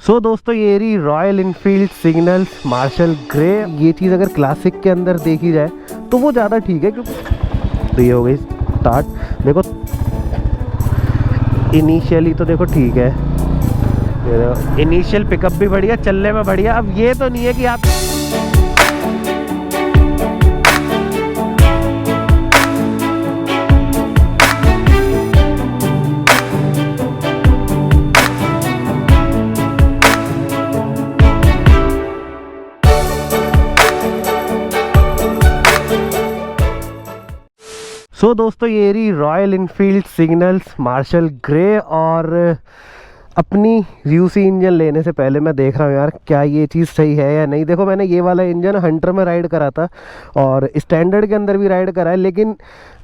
दोस्तों ये रही Royal Enfield signal marshal grey. ये चीज़ अगर क्लासिक के अंदर देखी जाए तो वो ज़्यादा ठीक है, क्योंकि तो ये हो गई स्टार्ट। देखो इनिशियली तो देखो ठीक है, इनिशियल पिकअप भी बढ़िया, चलने में बढ़िया। अब ये तो नहीं है कि आप दोस्तों ये रही Royal Enfield signals marshal grey. और अपनी यूसी इंजन लेने से पहले मैं देख रहा हूँ यार क्या ये चीज़ सही है या नहीं। देखो मैंने ये वाला इंजन हंटर में राइड करा था और स्टैंडर्ड के अंदर भी राइड करा है, लेकिन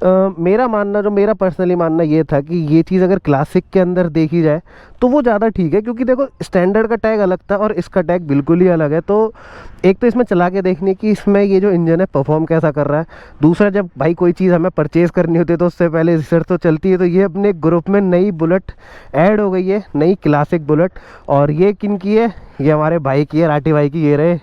मेरा मानना, जो मेरा पर्सनली मानना ये था कि ये चीज़ अगर क्लासिक के अंदर देखी जाए तो वो ज़्यादा ठीक है, क्योंकि देखो स्टैंडर्ड का टैग अलग था और इसका टैग बिल्कुल ही अलग है। तो एक तो इसमें चला के देखने की इसमें ये जो इंजन है परफॉर्म कैसा कर रहा है। दूसरा, जब भाई कोई चीज़ हमें परचेज़ करनी होती है तो उससे पहले रिसर्च तो चलती है। तो ये अपने ग्रुप में नई बुलेट ऐड हो गई है, नई क्लासिक बुलेट। और ये किन की है? ये हमारे भाई की है, राठी भाई की। ये रहे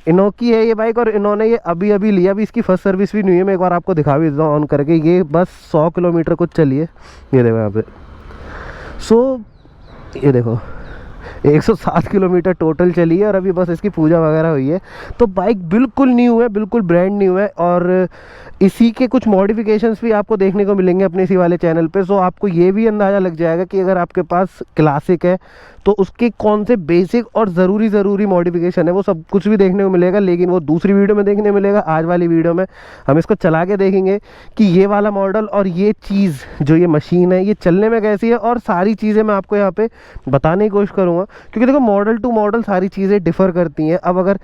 इनोकी है ये बाइक, और इन्होंने ये अभी अभी लिया, अभी इसकी फर्स्ट सर्विस भी नहीं है। मैं एक बार आपको दिखा भी देता हूँ ऑन करके। ये बस 100 किलोमीटर कुछ चली है, ये देखो यहाँ पे। ये देखो 107 किलोमीटर टोटल चली है और अभी बस इसकी पूजा वगैरह हुई है। तो बाइक बिल्कुल न्यू है, बिल्कुल ब्रांड न्यू है। और इसी के कुछ मॉडिफिकेशंस भी आपको देखने को मिलेंगे अपने इसी वाले चैनल पे। सो आपको ये भी अंदाज़ा लग जाएगा कि अगर आपके पास क्लासिक है तो उसके कौन से बेसिक और ज़रूरी मॉडिफिकेशन है, वो सब कुछ भी देखने को मिलेगा। लेकिन वो दूसरी वीडियो में देखने मिलेगा। आज वाली वीडियो में हम इसको चला के देखेंगे कि ये वाला मॉडल और ये चीज़ जो ये मशीन है ये चलने में कैसी है, और सारी चीज़ें मैं आपको यहाँ पे बताने की कोशिश करूँगा। क्योंकि देखो मॉडल टू मॉडल सारी चीज़ें डिफ़र करती हैं। अब अगर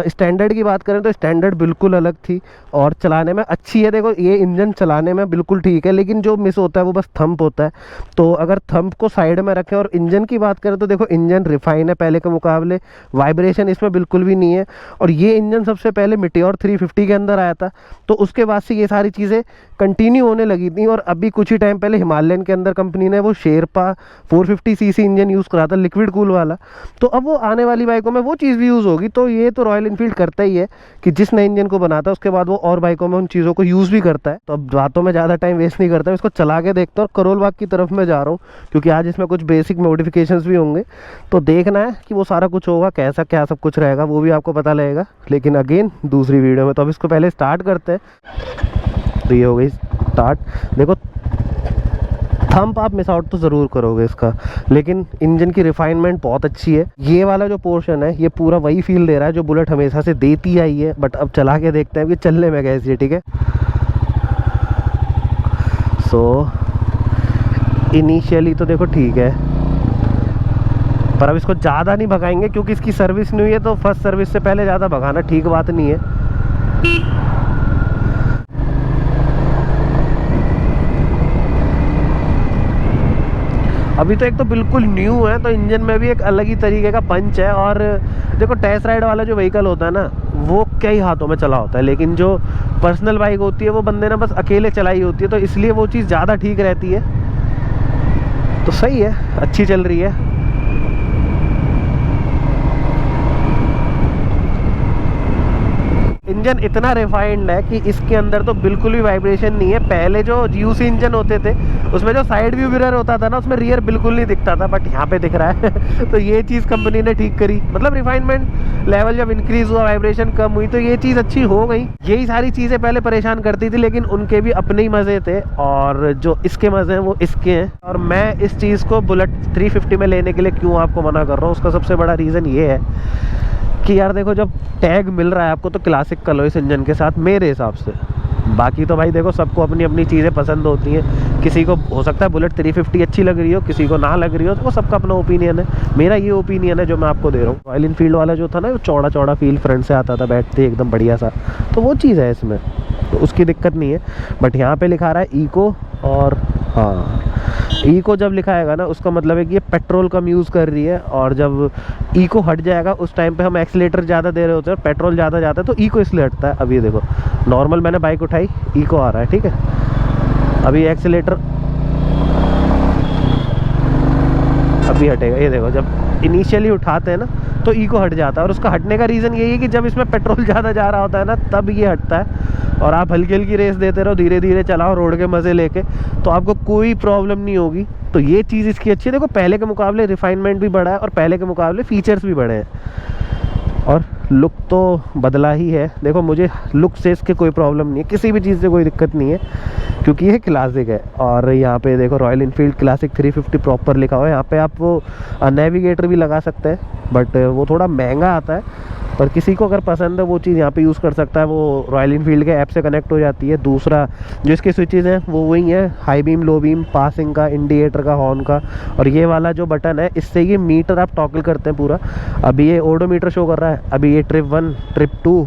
स्टैंडर्ड की बात करें तो स्टैंडर्ड बिल्कुल अलग थी और चलाने में अच्छी है। देखो ये इंजन चलाने में बिल्कुल ठीक है, लेकिन जो मिस होता है वो बस थंप होता है। तो अगर थंप को साइड में रखें और इंजन की बात करें तो देखो इंजन रिफाइन है पहले के मुकाबले, वाइब्रेशन इसमें बिल्कुल भी नहीं है। और ये इंजन सबसे पहले मिटियोर 350 के अंदर आया था, तो उसके बाद से ये सारी चीज़ें कंटिन्यू होने लगी थी। और अभी कुछ ही टाइम पहले हिमालयन के अंदर कंपनी ने वो शेरपा 450 सीसी इंजन यूज़ करा था, लिक्विड कूल वाला। तो अब वो आने वाली बाइकों में वो चीज़ भी यूज़ होगी। तो ये तो रॉयल इनफील्ड करता ही है कि जिस नए इंजन को बनाता है उसके बाद वो और बाइकों में उन चीज़ों को यूज़ भी करता है। तो अब बातों में ज़्यादा टाइम वेस्ट नहीं करता हूँ, इसको चला के देखता हूँ। करोल बाग की तरफ मैं जा रहा हूँ क्योंकि आज इसमें कुछ बेसिक मॉडिफिकेशंस भी होंगे। तो देखना है कि वो सारा कुछ होगा, कैसा क्या सब कुछ रहेगा वो भी आपको पता लगेगा, लेकिन अगेन दूसरी वीडियो में। तो अब इसको पहले स्टार्ट करते हैं। तो ये हो गई स्टार्ट। देखो थंप आप मिस आउट तो ज़रूर करोगे इसका, लेकिन इंजन की रिफाइनमेंट बहुत अच्छी है। ये वाला जो पोर्शन है ये पूरा वही फील दे रहा है जो बुलेट हमेशा से देती आई है। बट अब चला के देखते हैं कि चलने में कैसी है, ठीक है। इनिशियली तो देखो ठीक है, पर अब इसको ज़्यादा नहीं भगाएंगे क्योंकि इसकी सर्विस नहीं हुई है। तो फर्स्ट सर्विस से पहले ज़्यादा भगाना ठीक बात नहीं है। अभी तो एक तो बिल्कुल न्यू है, तो इंजन में भी एक अलग ही तरीके का पंच है। और देखो टेस्ट राइड वाला जो व्हीकल होता है ना वो कई हाथों में चला होता है, लेकिन जो पर्सनल बाइक होती है वो बंदे ने बस अकेले चलाई होती है। तो इसलिए वो चीज़ ज़्यादा ठीक रहती है। तो सही है, अच्छी चल रही है। इंजन इतना रिफाइंड है कि इसके अंदर तो बिल्कुल भी वाइब्रेशन नहीं है। पहले जो यूसी इंजन होते थे उसमें जो साइड व्यू मिरर होता था ना उसमें रियर बिल्कुल नहीं दिखता था, बट यहाँ पे दिख रहा है। तो ये चीज़ कंपनी ने ठीक करी, मतलब रिफाइनमेंट लेवल जब इंक्रीज हुआ, वाइब्रेशन कम हुई, तो ये चीज़ अच्छी हो गई। यही सारी चीज़ें पहले परेशान करती थी, लेकिन उनके भी अपने ही मज़े थे और जो इसके मज़े हैं वो इसके हैं। और मैं इस चीज़ को बुलेट 350 में लेने के लिए क्यों आपको मना कर रहा हूँ, उसका सबसे बड़ा रीज़न ये है कि यार देखो जब टैग मिल रहा है आपको तो क्लासिक का लो इस इंजन के साथ, मेरे हिसाब से। बाकी तो भाई देखो सबको अपनी अपनी चीज़ें पसंद होती हैं। किसी को हो सकता है बुलेट 350 अच्छी लग रही हो, किसी को ना लग रही हो, तो वो सबका अपना ओपिनियन है। मेरा ये ओपिनियन है जो मैं आपको दे रहा हूँ। रॉयल इनफील्ड वाला जो था ना वो चौड़ा चौड़ा फील फ्रंट से आता था, बैठते एकदम बढ़िया सा, तो वो चीज़ है इसमें, तो उसकी दिक्कत नहीं है। बट यहाँ पे लिखा रहा है इको, और हाँ इको जब लिखाएगा ना उसका मतलब है कि ये पेट्रोल कम यूज़ कर रही है। और जब इको हट जाएगा उस टाइम पे हम एक्सीलेटर ज़्यादा दे रहे होते हैं, पेट्रोल ज़्यादा जाता है, तो इको इसलिए हटता है। अब ये देखो नॉर्मल मैंने बाइक उठाई, इको आ रहा है, ठीक है। अभी एक्सीलेटर अभी हटेगा, ये देखो जब इनिशियली उठाते हैं ना तो इको हट जाता है, और उसका हटने का रीज़न यही है कि जब इसमें पेट्रोल ज़्यादा जा रहा होता है ना तब ये हटता है। और आप हल्की हल्की रेस देते रहो, धीरे धीरे चलाओ रोड के मज़े लेके, तो आपको कोई प्रॉब्लम नहीं होगी। तो ये चीज़ इसकी अच्छी है। देखो पहले के मुकाबले रिफाइनमेंट भी बढ़ा है और पहले के मुकाबले फीचर्स भी बढ़े हैं, और लुक तो बदला ही है। देखो मुझे लुक से इसके कोई प्रॉब्लम नहीं है, किसी भी चीज़ से कोई दिक्कत नहीं है, क्योंकि ये क्लासिक है। और यहाँ पे देखो रॉयल इनफील्ड क्लासिक 350 प्रॉपर लिखा हुआ है। यहाँ पे आप वो नेविगेटर भी लगा सकते हैं, बट वो थोड़ा महंगा आता है, पर किसी को अगर पसंद है वो चीज़ यहाँ पे यूज़ कर सकता है। वो रॉयल इनफील्ड के ऐप से कनेक्ट हो जाती है। दूसरा जो इसके स्विचेज़ हैं वो वही है, high beam, low beam, passing का, इंडिकेटर का, हॉर्न का, और ये वाला जो बटन है इससे ये मीटर आप टॉगल करते हैं पूरा। अभी ये ओडोमीटर शो कर रहा है, अभी ये ट्रिप 1, ट्रिप 2,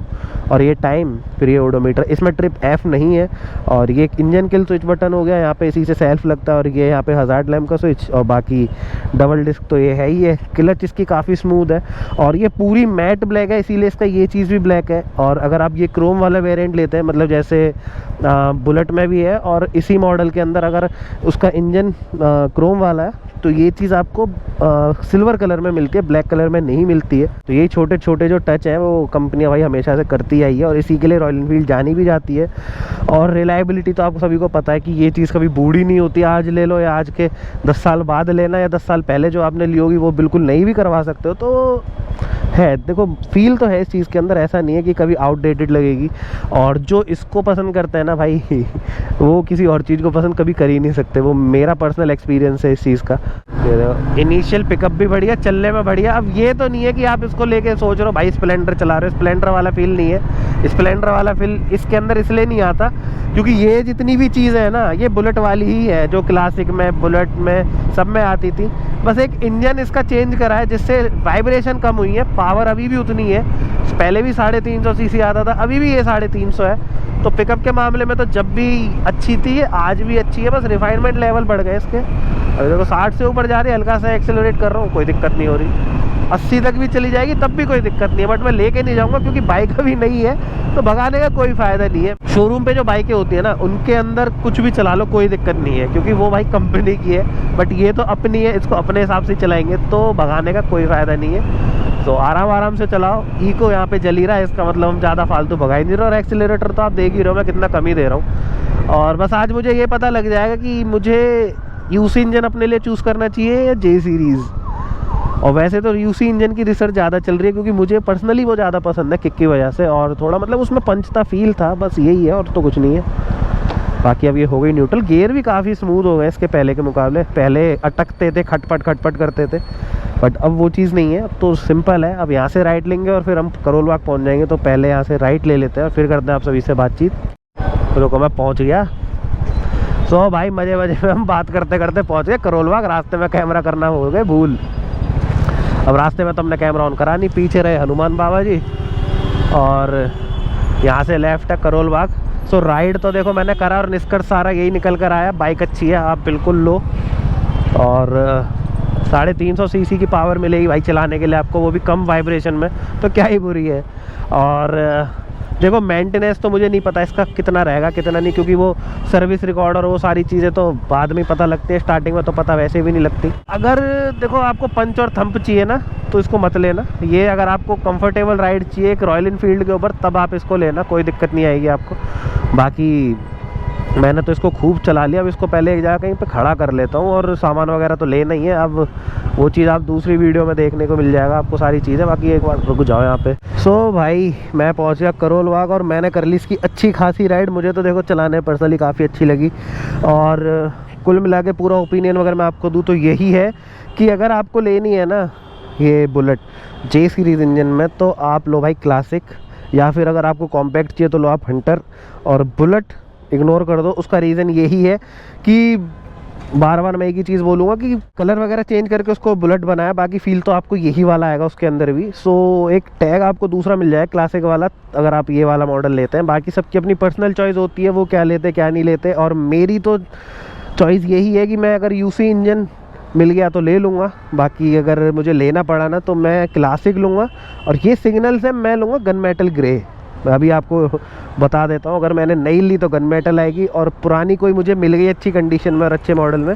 और ये टाइम, फिर ये ओडोमीटर। इसमें ट्रिप F नहीं है। और ये इंजन किल स्विच बटन हो गया, यहाँ पे इसी से सेल्फ लगता है। और ये यहाँ पे हज़ार्ड लैम्प का स्विच, और बाकी डबल डिस्क तो ये है ही है। क्लच इसकी काफ़ी स्मूथ है, और ये पूरी मैट ब्लैक है, इसीलिए इसका ये चीज़ भी ब्लैक है। और अगर आप ये क्रोम वाला वेरिएंट लेते हैं, मतलब जैसे बुलेट में भी है, और इसी मॉडल के अंदर अगर उसका इंजन क्रोम वाला है, तो ये चीज़ आपको सिल्वर कलर में मिलती है, ब्लैक कलर में नहीं मिलती है। तो ये छोटे छोटे जो टच हैं वो कंपनियां भाई हमेशा से करती आई है, और इसी के लिए रॉयल इनफील्ड जानी भी जाती है। और रिलायबिलिटी तो आपको सभी को पता है कि ये चीज़ कभी बूढ़ी नहीं होती। आज ले लो या आज के 10 साल बाद लेना, या 10 साल पहले जो आपने ली होगी वो बिल्कुल नई भी करवा सकते हो। तो है, देखो फील तो है इस चीज़ के अंदर, ऐसा नहीं है कि कभी आउटडेटेड लगेगी। और जो इसको पसंद करते हैं ना भाई वो किसी और चीज़ को पसंद कभी कर ही नहीं सकते। वो मेरा पर्सनल एक्सपीरियंस है इस चीज़ का। इनिशियल पिकअप भी बढ़िया, चलने में बढ़िया। अब ये तो नहीं है कि आप इसको लेके सोच रहे हो भाई स्प्लेंडर चला रहे हो, स्प्लेंडर वाला फील नहीं है। स्प्लेंडर वाला फील इसके अंदर इसलिए नहीं आता क्योंकि ये जितनी भी चीज़ें हैं ना ये बुलेट वाली ही है, जो क्लासिक में, बुलेट में, सब में आती थी। बस एक इंजन इसका चेंज करा है जिससे वाइब्रेशन कम हुई है। पावर अभी भी उतनी है, पहले भी 350 सीसी आता था, अभी भी ये 350 है। तो पिकअप के मामले में तो जब भी अच्छी थी, आज भी अच्छी है, बस रिफाइनमेंट लेवल बढ़ गए इसके। अभी देखो 60 से ऊपर जा रही है, हल्का सा एक्सेलरेट कर रहा हूँ, कोई दिक्कत नहीं हो रही। 80 तक भी चली जाएगी तब भी कोई दिक्कत नहीं है, बट मैं लेके नहीं जाऊँगा क्योंकि बाइक अभी नहीं है, तो भगाने का कोई फ़ायदा नहीं है। शोरूम पे जो बाइकें होती है ना उनके अंदर कुछ भी चला लो कोई दिक्कत नहीं है, क्योंकि वो भाई कंपनी की है। बट ये तो अपनी है, इसको अपने हिसाब से चलाएंगे, तो भगाने का कोई फ़ायदा नहीं है। तो आराम से चलाओ। इको यहाँ पे जल ही रहा है, इसका मतलब हम ज़्यादा फालतू भगा ही नहीं रहे। और एक्सीलरेटर तो आप देख ही रहे हो मैं कितना कम ही दे रहा हूँ। और बस आज मुझे ये पता लग जाएगा कि मुझे यूसी इंजन अपने लिए चूज़ करना चाहिए या जे सीरीज़। और वैसे तो यूसी इंजन की रिसर्च ज़्यादा चल रही है, क्योंकि मुझे पर्सनली वो ज़्यादा पसंद है किक की वजह से, और थोड़ा मतलब उसमें पंच था, फील था, बस यही है और तो कुछ नहीं है। बाकी अब ये हो गई न्यूट्रल। गियर भी काफ़ी स्मूथ हो गए इसके पहले के मुकाबले। पहले अटकते थे, खटपट करते थे, बट अब वो चीज़ नहीं है। अब तो सिंपल है। अब यहाँ से राइट लेंगे और फिर हम करोल बाग पहुँच जाएंगे, तो पहले यहाँ से राइट ले लेते हैं और फिर करते हैं आप सभी से बातचीत। तो रुको मैं पहुँच गया। सो भाई मज़े में हम बात करते करते पहुँच गए करोल बाग। रास्ते में कैमरा करना हो गए भूल। अब रास्ते में तो हमने कैमरा ऑन करा नहीं, पीछे रहे हनुमान बाबा जी, और यहाँ से लेफ्ट है करोल बाग। सो राइड तो देखो मैंने करा और निष्कर्ष सारा यही निकल कर आया, बाइक अच्छी है, आप बिल्कुल लो। और 350 सीसी की पावर मिलेगी भाई चलाने के लिए आपको, वो भी कम वाइब्रेशन में, तो क्या ही बुरी है। और देखो मेंटेनेंस तो मुझे नहीं पता इसका कितना रहेगा कितना नहीं, क्योंकि वो सर्विस रिकॉर्ड और वो सारी चीज़ें तो बाद में पता लगती है, स्टार्टिंग में तो पता वैसे भी नहीं लगती। अगर देखो आपको पंच और थंप चाहिए ना तो इसको मत लेना। ये अगर आपको कंफर्टेबल राइड चाहिए एक रॉयल इनफील्ड के ऊपर, तब आप इसको लेना, कोई दिक्कत नहीं आएगी आपको। बाकी मैंने तो इसको खूब चला लिया। अब इसको पहले एक जगह कहीं पे खड़ा कर लेता हूँ, और सामान वगैरह तो लेना ही है। अब वो चीज़ आप दूसरी वीडियो में देखने को मिल जाएगा आपको सारी चीज़ें। बाकी एक बार रुक जाओ यहाँ पे। सो भाई मैं पहुँच गया करोल बाग, और मैंने कर ली इसकी अच्छी खासी राइड। मुझे तो देखो चलाने पर्सनली काफ़ी अच्छी लगी, और कुल मिला के पूरा ओपिनियन अगर मैं आपको दूँ तो यही है कि अगर आपको लेनी है ना ये बुलेट जे सीरीज़ इंजन में, तो आप लो भाई क्लासिक, या फिर अगर आपको कॉम्पैक्ट चाहिए तो लो आप हंटर। और बुलेट इग्नोर कर दो। उसका रीज़न यही है कि बार बार मैं एक ही चीज़ बोलूँगा कि कलर वगैरह चेंज करके उसको बुलेट बनाया, बाकी फील तो आपको यही वाला आएगा उसके अंदर भी। सो एक टैग आपको दूसरा मिल जाए क्लासिक वाला अगर आप ये वाला मॉडल लेते हैं। बाकी सबकी अपनी पर्सनल चॉइस होती है, वो क्या लेते क्या नहीं लेते। और मेरी तो चॉइस यही है कि मैं अगर यूसी इंजन मिल गया तो ले लूँगा, बाकी अगर मुझे लेना पड़ा ना तो मैं क्लासिक लूँगा। और ये सिग्नल से मैं लूँगा गन मेटल ग्रे। मैं अभी आपको बता देता हूँ, अगर मैंने नई ली तो गन मेटल आएगी, और पुरानी कोई मुझे मिल गई अच्छी कंडीशन में और अच्छे मॉडल में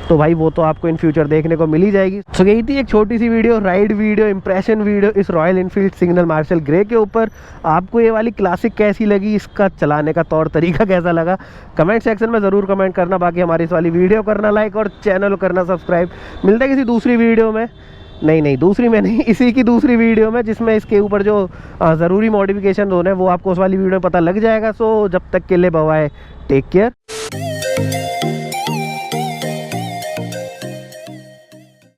तो भाई वो तो आपको इन फ्यूचर देखने को मिल ही जाएगी। तो यही थी एक छोटी सी video, ride video, impression video इस Royal Enfield signal marshal grey के ऊपर। आपको ये वाली क्लासिक कैसी लगी, इसका चलाने का तौर तरीका कैसा लगा, कमेंट सेक्शन में ज़रूर कमेंट करना। बाकी हमारी इस वाली वीडियो करना लाइक और चैनल करना सब्सक्राइब। मिलता है किसी दूसरी वीडियो में, नहीं दूसरी में नहीं, इसी की दूसरी वीडियो में, जिसमें इसके ऊपर जो ज़रूरी मॉडिफिकेशन होने हैं वो आपको उस वाली वीडियो में पता लग जाएगा। सो जब तक के लिए बाय, टेक केयर।